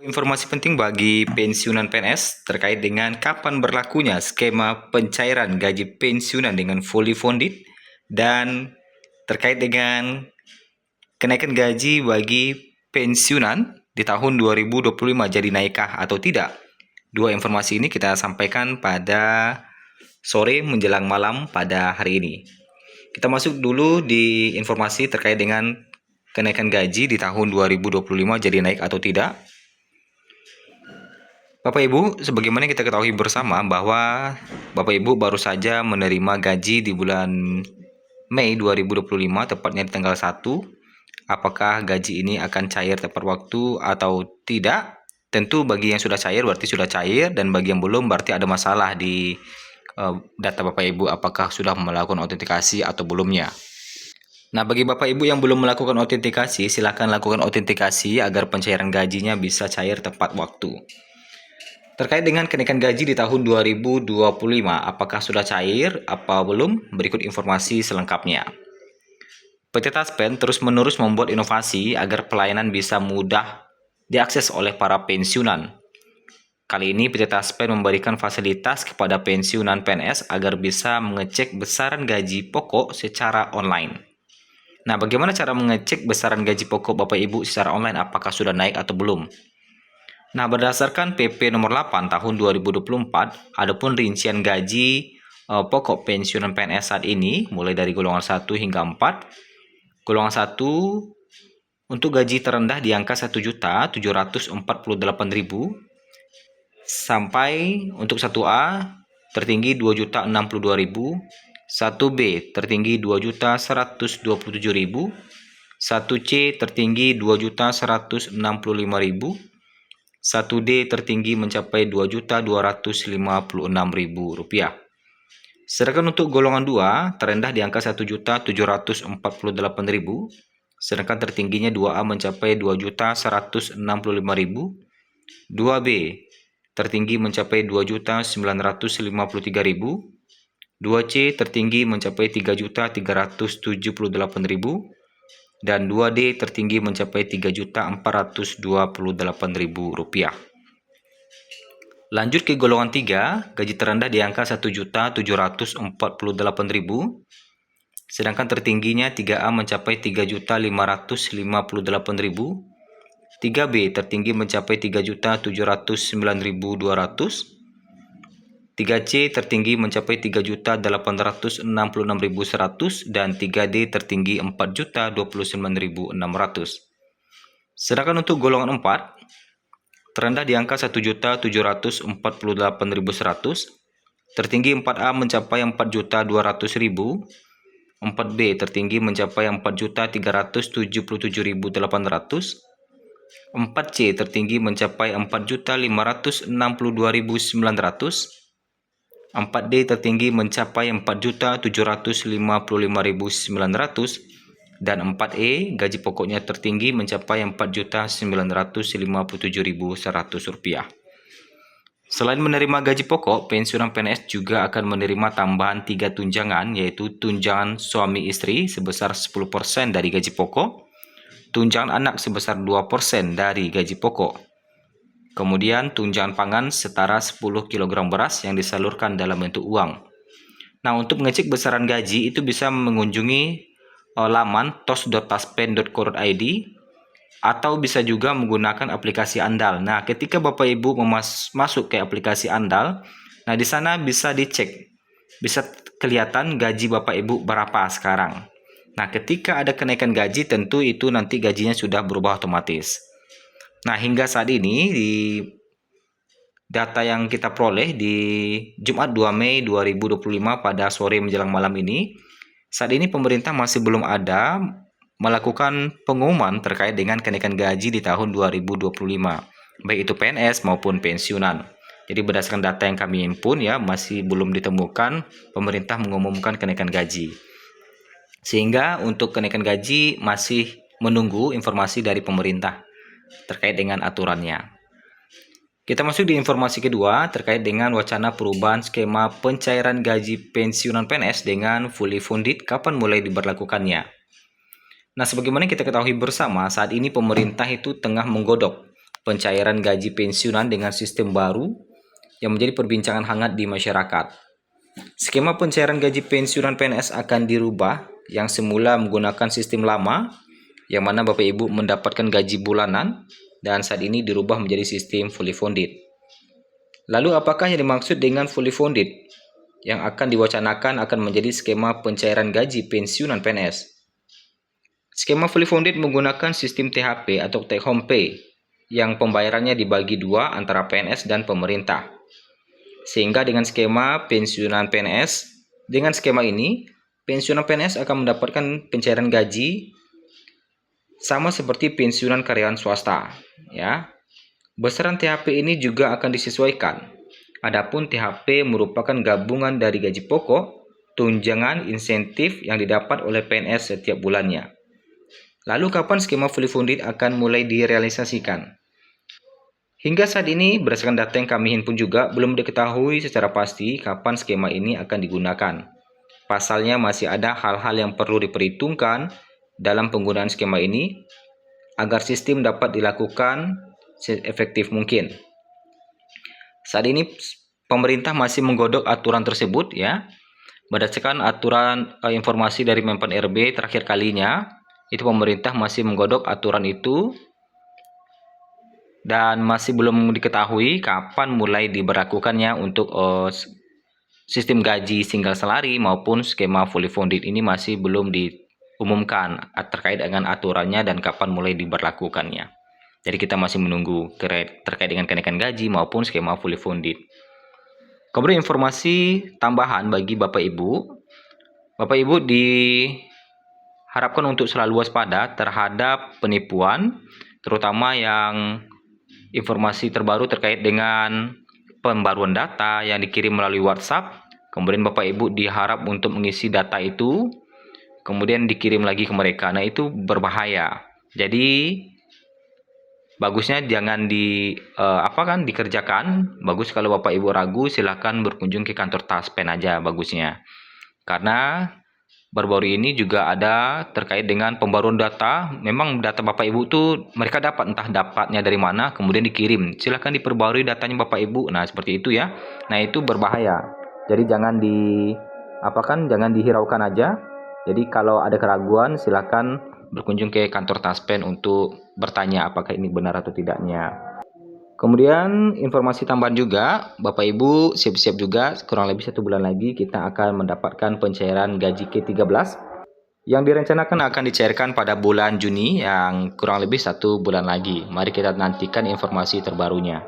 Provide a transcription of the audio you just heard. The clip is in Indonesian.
Informasi penting bagi pensiunan PNS terkait dengan kapan berlakunya skema pencairan gaji pensiunan dengan fully funded dan terkait dengan kenaikan gaji bagi pensiunan di tahun 2025 jadi naikkah atau tidak. Dua informasi ini kita sampaikan pada sore menjelang malam pada hari ini. Kita masuk dulu di informasi terkait dengan kenaikan gaji di tahun 2025 jadi naik atau tidak. Bapak Ibu, sebagaimana kita ketahui bersama bahwa Bapak Ibu baru saja menerima gaji di bulan Mei 2025, tepatnya di tanggal 1. Apakah gaji ini akan cair tepat waktu atau tidak? Tentu bagi yang sudah cair berarti sudah cair, dan bagi yang belum berarti ada masalah di data Bapak Ibu, apakah sudah melakukan autentikasi atau belumnya. Nah, bagi Bapak Ibu yang belum melakukan autentikasi, silakan lakukan autentikasi agar pencairan gajinya bisa cair tepat waktu. Terkait dengan kenaikan gaji di tahun 2025, apakah sudah cair, apa belum? Berikut informasi selengkapnya. PT Taspen terus-menerus membuat inovasi agar pelayanan bisa mudah diakses oleh para pensiunan. Kali ini PT Taspen memberikan fasilitas kepada pensiunan PNS agar bisa mengecek besaran gaji pokok secara online. Nah, bagaimana cara mengecek besaran gaji pokok Bapak Ibu secara online, apakah sudah naik atau belum? Nah, berdasarkan PP nomor 8 tahun 2024, adapun rincian gaji pokok pensiunan PNS saat ini mulai dari golongan 1 hingga 4. Golongan 1 untuk gaji terendah di angka 1.748.000 sampai untuk 1A tertinggi 2.062.000, 1B tertinggi 2.127.000, 1C tertinggi 2.165.000, 1D tertinggi mencapai Rp2.256.000. Sedangkan untuk golongan 2 terendah di angka Rp1.748.000, sedangkan tertingginya 2A mencapai Rp2.165.000, 2B tertinggi mencapai Rp2.953.000, 2C tertinggi mencapai Rp3.378.000, dan 2D tertinggi mencapai Rp3.428.000. Lanjut ke golongan 3, gaji terendah di angka Rp1.748.000, sedangkan tertingginya 3A mencapai Rp3.558.000, 3B tertinggi mencapai Rp3.709.200, 3C tertinggi mencapai Rp3.866.100, dan 3D tertinggi Rp4.029.600. Sedangkan untuk golongan 4, terendah di angka Rp1.748.100, tertinggi 4A mencapai Rp4.200.000, 4B tertinggi mencapai Rp4.377.800, 4C tertinggi mencapai Rp4.562.900, 4D tertinggi mencapai Rp4.755.900, dan 4E gaji pokoknya tertinggi mencapai Rp4.957.100. Selain menerima gaji pokok, pensiunan PNS juga akan menerima tambahan 3 tunjangan, yaitu tunjangan suami istri sebesar 10% dari gaji pokok, tunjangan anak sebesar 2% dari gaji pokok, kemudian tunjangan pangan setara 10 kg beras yang disalurkan dalam bentuk uang. Nah, untuk mengecek besaran gaji itu bisa mengunjungi laman tos.taspen.co.id atau bisa juga menggunakan aplikasi andal. Nah, ketika Bapak Ibu masuk ke aplikasi andal, nah di sana bisa dicek, bisa kelihatan gaji Bapak Ibu berapa sekarang. Nah, ketika ada kenaikan gaji, tentu itu nanti gajinya sudah berubah otomatis. Nah, hingga saat ini di data yang kita peroleh di Jumat 2 Mei 2025 pada sore menjelang malam ini, saat ini pemerintah masih belum ada melakukan pengumuman terkait dengan kenaikan gaji di tahun 2025, baik itu PNS maupun pensiunan. Jadi berdasarkan data yang kami himpun ya, masih belum ditemukan pemerintah mengumumkan kenaikan gaji. Sehingga untuk kenaikan gaji masih menunggu informasi dari pemerintah terkait dengan aturannya. Kita masuk di informasi kedua terkait dengan wacana perubahan skema pencairan gaji pensiunan PNS dengan fully funded, kapan mulai diberlakukannya. Nah, sebagaimana kita ketahui bersama, saat ini pemerintah itu tengah menggodok pencairan gaji pensiunan dengan sistem baru yang menjadi perbincangan hangat di masyarakat. Skema pencairan gaji pensiunan PNS akan dirubah, yang semula menggunakan sistem lama yang mana Bapak Ibu mendapatkan gaji bulanan, dan saat ini dirubah menjadi sistem fully funded. Lalu apakah yang dimaksud dengan fully funded? Yang akan diwacanakan akan menjadi skema pencairan gaji pensiunan PNS. Skema fully funded menggunakan sistem THP atau take home pay yang pembayarannya dibagi dua antara PNS dan pemerintah. Sehingga dengan skema pensiunan PNS, dengan skema ini, pensiunan PNS akan mendapatkan pencairan gaji sama seperti pensiunan karyawan swasta, ya. Besaran THP ini juga akan disesuaikan. Adapun THP merupakan gabungan dari gaji pokok, tunjangan, insentif yang didapat oleh PNS setiap bulannya. Lalu kapan skema fully funded akan mulai direalisasikan? Hingga saat ini, berdasarkan data yang kami himpun juga, belum diketahui secara pasti kapan skema ini akan digunakan. Pasalnya masih ada hal-hal yang perlu diperhitungkan dalam penggunaan skema ini agar sistem dapat dilakukan seefektif mungkin. Saat ini pemerintah masih menggodok aturan tersebut, ya. Berdasarkan aturan informasi dari Menpan RB terakhir kalinya, itu pemerintah masih menggodok aturan itu dan masih belum diketahui kapan mulai diberlakukannya untuk sistem gaji single salary maupun skema fully funded ini masih belum diumumkan terkait dengan aturannya dan kapan mulai diberlakukannya. Jadi kita masih menunggu terkait dengan kenaikan gaji maupun skema fully funded. Kemudian informasi tambahan bagi Bapak Ibu. Bapak Ibu diharapkan untuk selalu waspada terhadap penipuan, terutama yang informasi terbaru terkait dengan pembaruan data yang dikirim melalui WhatsApp. Kemudian Bapak Ibu diharap untuk mengisi data itu, kemudian dikirim lagi ke mereka. Nah, itu berbahaya. Jadi bagusnya jangan dikerjakan. Bagus kalau Bapak Ibu ragu, silahkan berkunjung ke kantor Taspen aja bagusnya. Karena baru-baru ini juga ada terkait dengan pembaruan data. Memang data Bapak Ibu tuh mereka dapat, entah dapatnya dari mana, kemudian dikirim. Silahkan diperbarui datanya Bapak Ibu. Nah, seperti itu ya. Nah, itu berbahaya. Jadi jangan jangan dihiraukan aja. Jadi kalau ada keraguan, silahkan berkunjung ke kantor Taspen untuk bertanya apakah ini benar atau tidaknya. Kemudian informasi tambahan juga, Bapak Ibu siap-siap juga, kurang lebih 1 bulan lagi kita akan mendapatkan pencairan gaji ke-13 yang direncanakan akan dicairkan pada bulan Juni, yang kurang lebih 1 bulan lagi. Mari kita nantikan informasi terbarunya.